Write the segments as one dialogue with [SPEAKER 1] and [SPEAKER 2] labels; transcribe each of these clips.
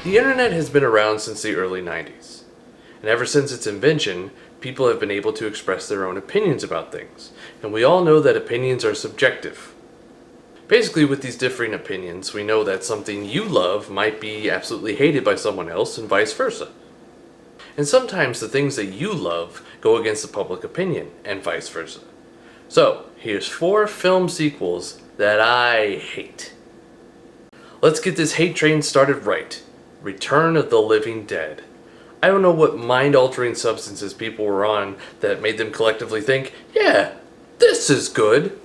[SPEAKER 1] The internet has been around since the early 90s, and ever since its invention, people have been able to express their own opinions about things, and we all know that opinions are subjective. Basically, with these differing opinions, we know that something you love might be absolutely hated by someone else, and vice versa. And sometimes the things that you love go against the public opinion, and vice versa. So, here's 4 film sequels that I hate. Let's get this hate train started right. Return of the Living Dead. I don't know what mind-altering substances people were on that made them collectively think, yeah, this is good.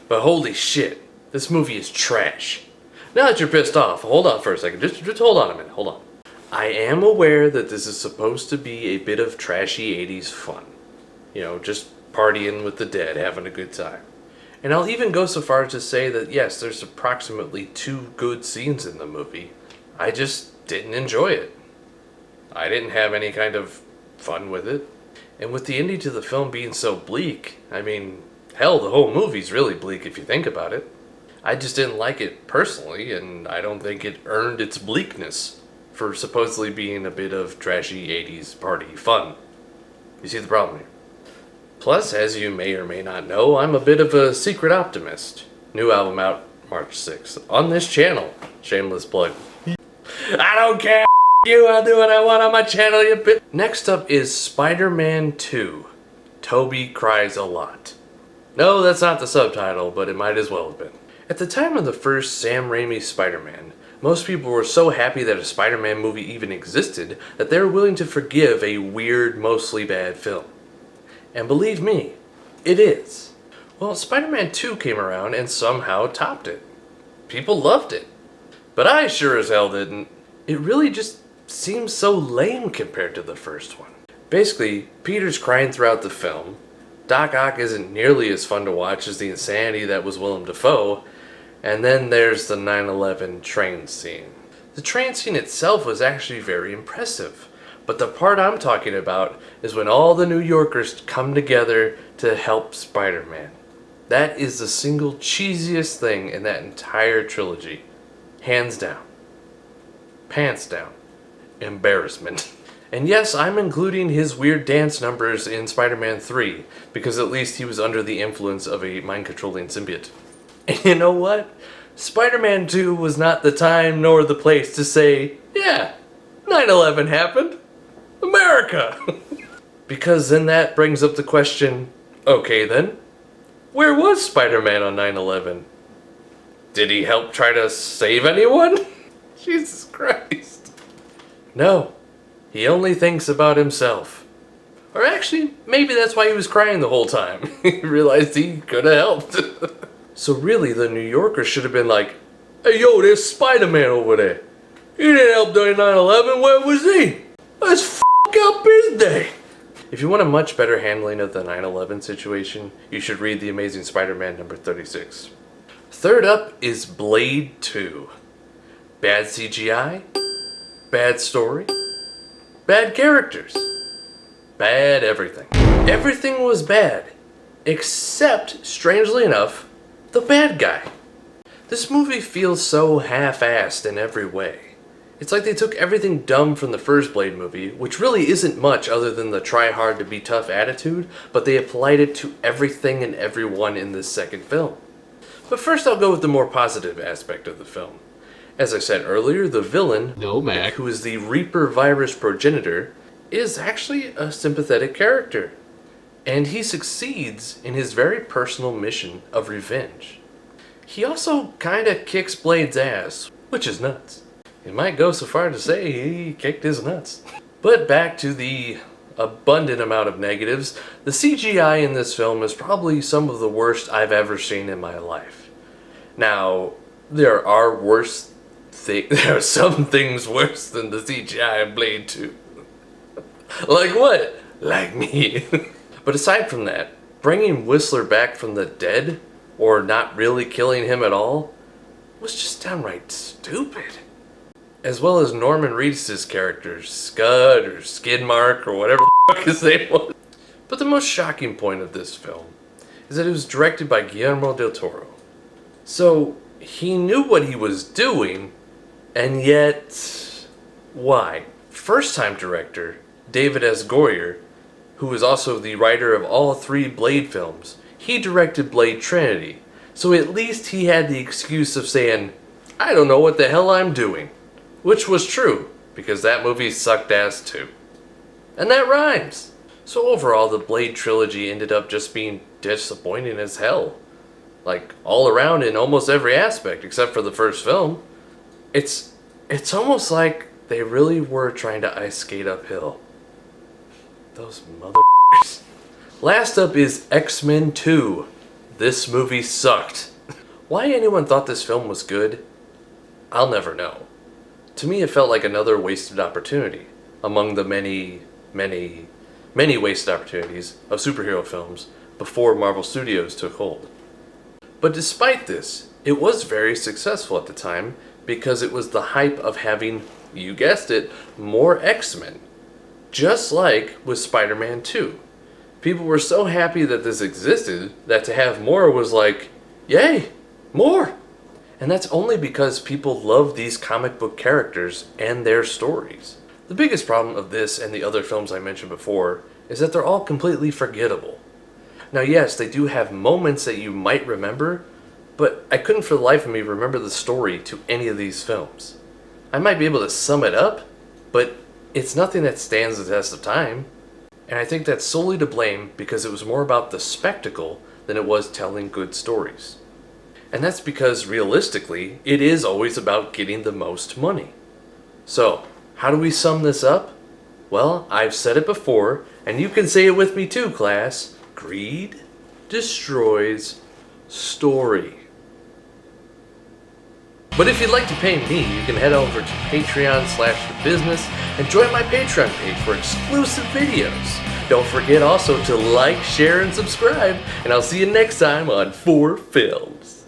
[SPEAKER 1] But holy shit, this movie is trash. Now that you're pissed off, hold on for a second. Just hold on a minute, hold on. I am aware that this is supposed to be a bit of trashy 80s fun. You know, just partying with the dead, having a good time. And I'll even go so far as to say that yes, there's approximately 2 good scenes in the movie. I just didn't enjoy it. I didn't have any kind of fun with it. And with the ending to the film being so bleak, I mean, hell, the whole movie's really bleak if you think about it. I just didn't like it personally, and I don't think it earned its bleakness for supposedly being a bit of trashy 80s party fun. You see the problem here? Plus, as you may or may not know, I'm a bit of a secret optimist. New album out March 6th on this channel. Shameless plug. I don't care, you, I'll do what I want on my channel, you bitch. Next up is SpiderMan II. Toby Cries a Lot. No, that's not the subtitle, but it might as well have been. At the time of the first Sam Raimi Spider-Man, most people were so happy that a Spider-Man movie even existed that they were willing to forgive a weird, mostly bad film. And believe me, it is. Well, Spider-Man 2 came around and somehow topped it. People loved it. But I sure as hell didn't. It really just seems so lame compared to the first one. Basically, Peter's crying throughout the film. Doc Ock isn't nearly as fun to watch as the insanity that was Willem Dafoe. And then there's the 9/11 train scene. The train scene itself was actually very impressive. But the part I'm talking about is when all the New Yorkers come together to help Spider-Man. That is the single cheesiest thing in that entire trilogy. Hands down. Pants down. Embarrassment. And yes, I'm including his weird dance numbers in Spider-Man 3, because at least he was under the influence of a mind-controlling symbiote. And you know what? Spider-Man 2 was not the time nor the place to say, yeah, 9/11 happened. America! Because then that brings up the question, okay then, where was Spider-Man on 9/11? Did he help try to save anyone? Jesus Christ. No, he only thinks about himself. Or actually, maybe that's why he was crying the whole time. He realized he could have helped. So really, the New Yorkers should have been like, hey yo, there's Spider-Man over there. He didn't help during 9/11, where was he? Let's f*** up his day. If you want a much better handling of the 9/11 situation, you should read The Amazing Spider-Man number 36. Third up is Blade 2. Bad CGI, bad story, bad characters, bad everything. Everything was bad, except, strangely enough, the bad guy. This movie feels so half-assed in every way. It's like they took everything dumb from the first Blade movie, which really isn't much other than the try-hard-to-be-tough attitude, but they applied it to everything and everyone in this second film. But first I'll go with the more positive aspect of the film. As I said earlier, the villain, Nomak, who is the Reaper virus progenitor, is actually a sympathetic character. And he succeeds in his very personal mission of revenge. He also kinda kicks Blade's ass, which is nuts. You might go so far to say he kicked his nuts. But back to the abundant amount of negatives, the CGI in this film is probably some of the worst I've ever seen in my life. Now, there are some things worse than the CGI in Blade 2. Like what? Like me. But aside from that, bringing Whistler back from the dead, or not really killing him at all, was just downright stupid. As well as Norman Reedus' character, Scud or Skidmark or whatever the fuck his name was. But the most shocking point of this film is that it was directed by Guillermo del Toro. So he knew what he was doing, and yet Why? First-time director David S. Goyer, who is also the writer of all 3 Blade films, he directed Blade Trinity, so at least he had the excuse of saying, I don't know what the hell I'm doing. Which was true, because that movie sucked ass too. And that rhymes! So overall, the Blade trilogy ended up just being disappointing as hell. Like, all around in almost every aspect, except for the first film. It's almost like they really were trying to ice skate uphill. Those motherfuckers. Last up is X-Men II. This movie sucked. Why anyone thought this film was good, I'll never know. To me, it felt like another wasted opportunity among the many wasted opportunities of superhero films before Marvel Studios took hold. But despite this, it was very successful at the time because it was the hype of having, you guessed it, more X-Men. Just like with Spider-Man 2. People were so happy that this existed that to have more was like, yay, more! And that's only because people love these comic book characters and their stories. The biggest problem of this and the other films I mentioned before is that they're all completely forgettable. Now yes, they do have moments that you might remember, but I couldn't for the life of me remember the story to any of these films. I might be able to sum it up, but it's nothing that stands the test of time. And I think that's solely to blame because it was more about the spectacle than it was telling good stories. And that's because realistically, it is always about getting the most money. So, how do we sum this up? Well, I've said it before, and you can say it with me too, class. Greed destroys story. But if you'd like to pay me, you can head over to Patreon/TheBisness and join my Patreon page for exclusive videos. Don't forget also to like, share, and subscribe, and I'll see you next time on 4 Films.